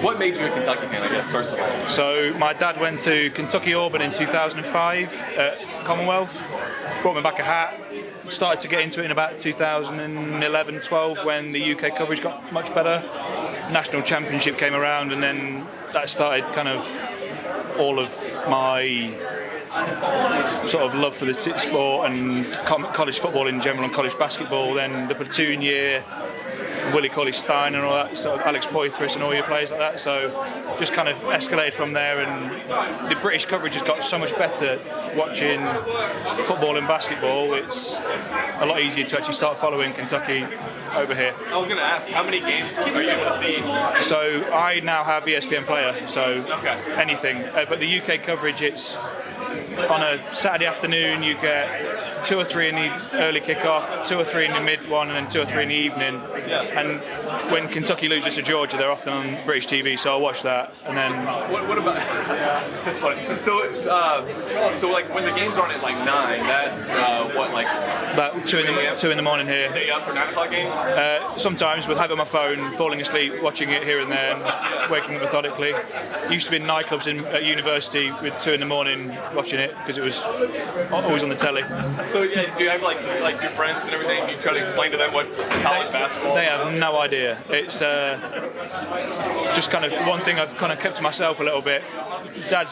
What made you a Kentucky fan, I guess, first of all? So my dad went to Kentucky Auburn in 2005 at Commonwealth, brought me back a hat, started to get into it in about 2011-12 when the UK coverage got much better. National Championship came around, and then that started kind of all of my sort of love for the sport and college football in general and college basketball. Then the platoon year, Willie Cauley-Stein and all that, sort of Alex Poythress and all your players like that. So just kind of escalated from there, and the British coverage has got so much better watching football and basketball. It's a lot easier to actually start following Kentucky over here. I was going to ask, how many games are you able to see? So I now have ESPN Player, so anything. But the UK coverage, it's on a Saturday afternoon, you get 2 or 3 in the early kickoff, 2 or 3 in the mid one, and then 2 or 3 in the evening. And when Kentucky loses to Georgia, they're often on British TV, so I'll watch that. And then what about? That's funny. So like when the games aren't at like 9, that's what, like about 2 in the morning here. Stay up for 9 o'clock games? Sometimes we'll have it on my phone, falling asleep, watching it here and there, and just waking up methodically. Used to be in nightclubs at university with 2 in the morning watching it because it was always on the telly. So yeah, do you have like your friends and everything? You try to explain to them what college basketball? They have no idea. It's just kind of one thing I've kind of kept to myself a little bit. Dad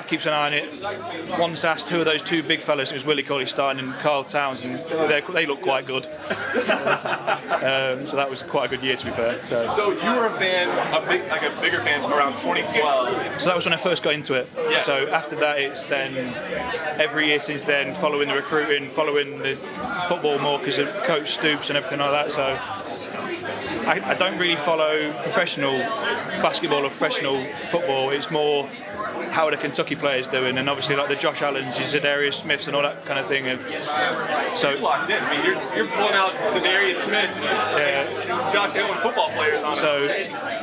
keeps an eye on it. Once asked who are those 2 big fellas, it was Willie Cauley-Stein and Carl Towns, and they look quite good. So that was quite a good year, to be fair. So you were a fan, a bigger fan around 2012. So that was when I first got into it. Yeah. So after that, it's then every year since then, following the recruiting, following the football more because of Coach Stoops and everything like that. So I don't really follow professional basketball or professional football. It's more how are the Kentucky players doing, and obviously like the Josh Allens, your Zadarius Smiths, and all that kind of thing. And so you're locked in. I mean, you're pulling out Zadarius Smith, Josh Allen football players on. So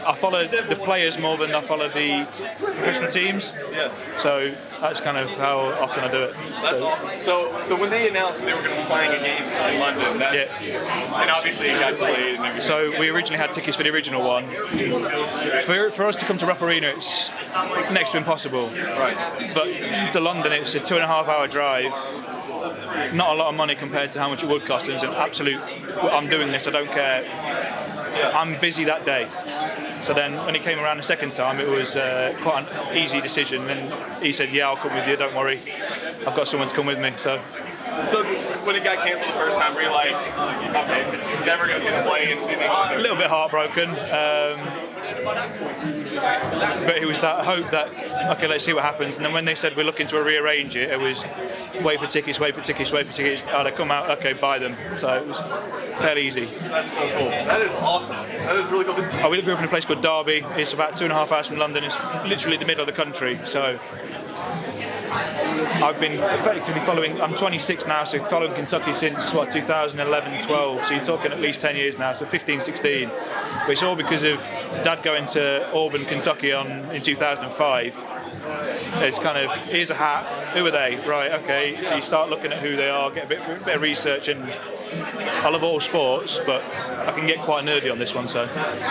I follow the players more than I follow the professional teams. Yes. So that's kind of how often I do it. That's awesome. So when they announced that they were going to be playing a game in London, and obviously you guys played and everything. So we originally had tickets for the original one. For us to come to Rupp Arena, it's next to impossible. Right. But to London, it's a 2.5-hour drive. Not a lot of money compared to how much it would cost. It's an absolute, I'm doing this, I don't care. I'm busy that day. So then when he came around the second time, it was quite an easy decision. And he said, yeah, I'll come with you, don't worry. I've got someone to come with me. So when it got cancelled the first time, were you like, okay, never going to see the play in season? A little bit heartbroken. But it was that hope that, okay, let's see what happens. And then when they said we're looking to rearrange it, it was wait for tickets. Oh, they come out, okay, buy them. So it was fairly easy. That's so cool. That is awesome. That is really cool. We grew up in a place called Derby. It's about 2.5 hours from London. It's literally the middle of the country. So I've been effectively following, I'm 26 now, so following Kentucky since, 2011, 12, so you're talking at least 10 years now, so 15, 16. But it's all because of Dad going to Auburn, Kentucky in 2005. It's kind of, here's a hat, who are they? Right, okay, so you start looking at who they are, get a bit of research, and I love all sports, but I can get quite nerdy on this one, so.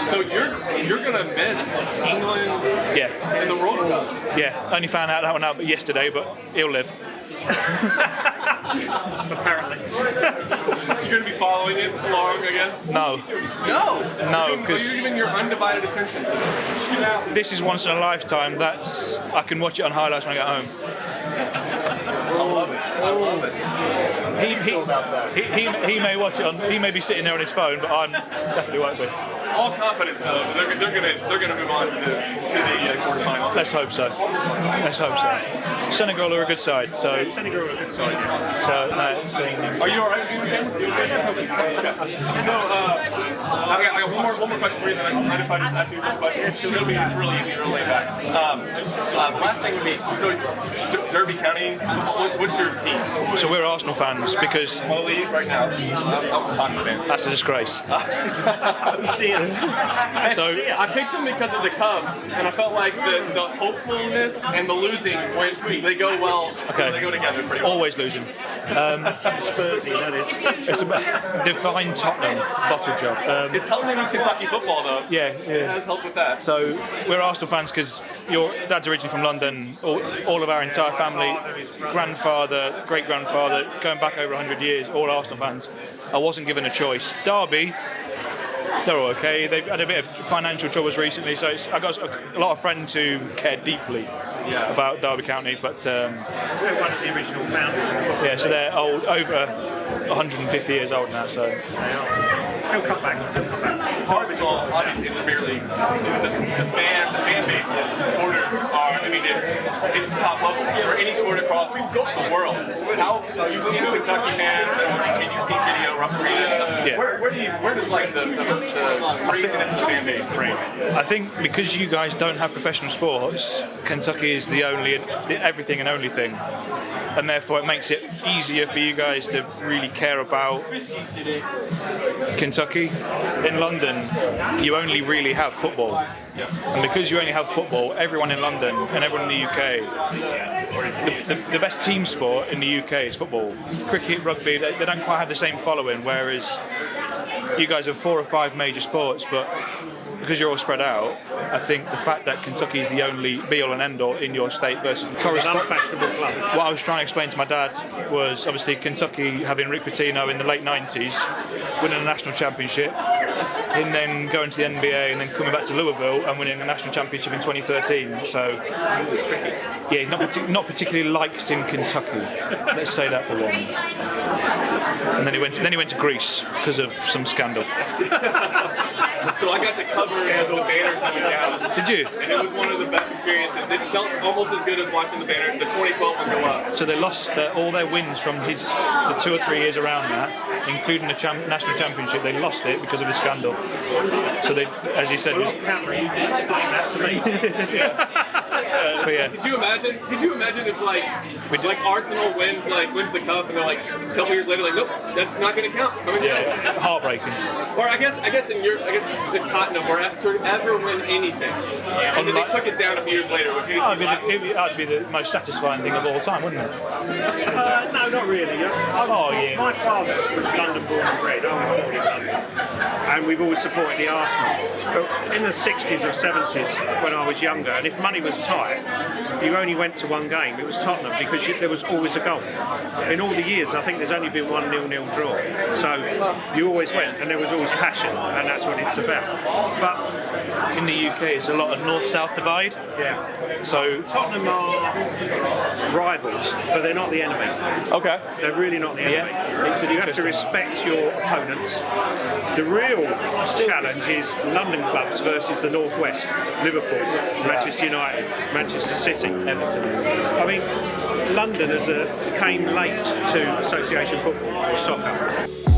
So you're going to miss England in the World Cup? Yeah, only found out that one out yesterday, but he'll live. Apparently. You're going to be following it along, I guess? No, because you're giving your undivided attention to this. This is once in a lifetime. I can watch it on highlights when I get home. I love it. He may watch it on. He may be sitting there on his phone, but I definitely won't be. All confidence, though. They're gonna move on to the quarterfinals. Let's hope so. Senegal are a good side, so. Senegal are a good side. So are you all right with okay. So I got one more question for you. Then I mind if I just ask you a question? It's really easy, real laid back. Last thing would be Derby County. What's your team? So we're Arsenal fans because. League right now. I'm a Tottenham fan. That's a disgrace. So I picked them because of the Cubs, and I felt like the hopefulness and the losing they go well. Okay. They go together pretty well. always losing. Spursy, that is. It's about divine Tottenham bottle job. It's helping with Kentucky football, though. Yeah, It has helped with that. So we're Arsenal fans because your dad's originally from London. All of our entire family, grandfather, great grandfather, going back over 100 years, all Arsenal fans. I wasn't given a choice. Derby, they're all okay. They've had a bit of financial troubles recently, so I've got a lot of friends who care deeply about Derby County. But We're one of the original founders. yeah, so they're old, over 150 years old now. So They'll come back. Arsenal, obviously, in the Premier League, the fan base, the supporters are, I mean, it's top level for any sport across the world. How you've seen Kentucky fans and you've seen video referees. Yeah. Where does like the craziness of the fan base rank? I think because you guys don't have professional sports, Kentucky is the everything and only thing. And therefore it makes it easier for you guys to really care about Kentucky. In London, you only really have football. And because you only have football, everyone in London and everyone in the UK, the best team sport in the UK is football. Cricket, rugby, they don't quite have the same following, whereas you guys have 4 or 5 major sports, but because you're all spread out, I think the fact that Kentucky is the only be-all and end-all in your state versus Unfashionable club. what I was trying to explain to my dad was obviously Kentucky having Rick Pitino in the late 90s, winning a national championship, and then going to the NBA and then coming back to Louisville and winning a national championship in 2013. So, yeah, not particularly liked in Kentucky. Let's say that for one. And then he went to Greece because of some scandal. So I got to cover the banner coming down. Did you? And it was one of the best experiences. It felt almost as good as watching the banner, the 2012 one go up. So they lost all their wins from the 2 or 3 years around that, including the national championship. They lost it because of the scandal. So they, as you said, Off camera, you did explain that to me. but yeah. Could you imagine if like Arsenal wins the cup and they're like a couple years later like nope, that's not going to count. Yeah, heartbreaking. Or I guess if Tottenham were to ever win anything, and then they took it down a few years later, That'd be the most satisfying thing of all time, wouldn't it? No, not really. My father was London born and bred. I was born in London. And we've always supported the Arsenal. But in the 60s or 70s, when I was younger, and if money was tight, you only went to one game. It was Tottenham because there was always a goal. In all the years, I think there's only been 1 0-0 draw. So you always went, and there was always passion, and that's what it's about. But in the UK, it's a lot of north-south divide. yeah, So Tottenham are rivals, but they're not the enemy. okay. They're really not the enemy. It's You have to respect your opponents. The real challenge is London clubs versus the Northwest, Liverpool, Manchester United, Manchester City, Everton. I mean, London came late to association football or soccer.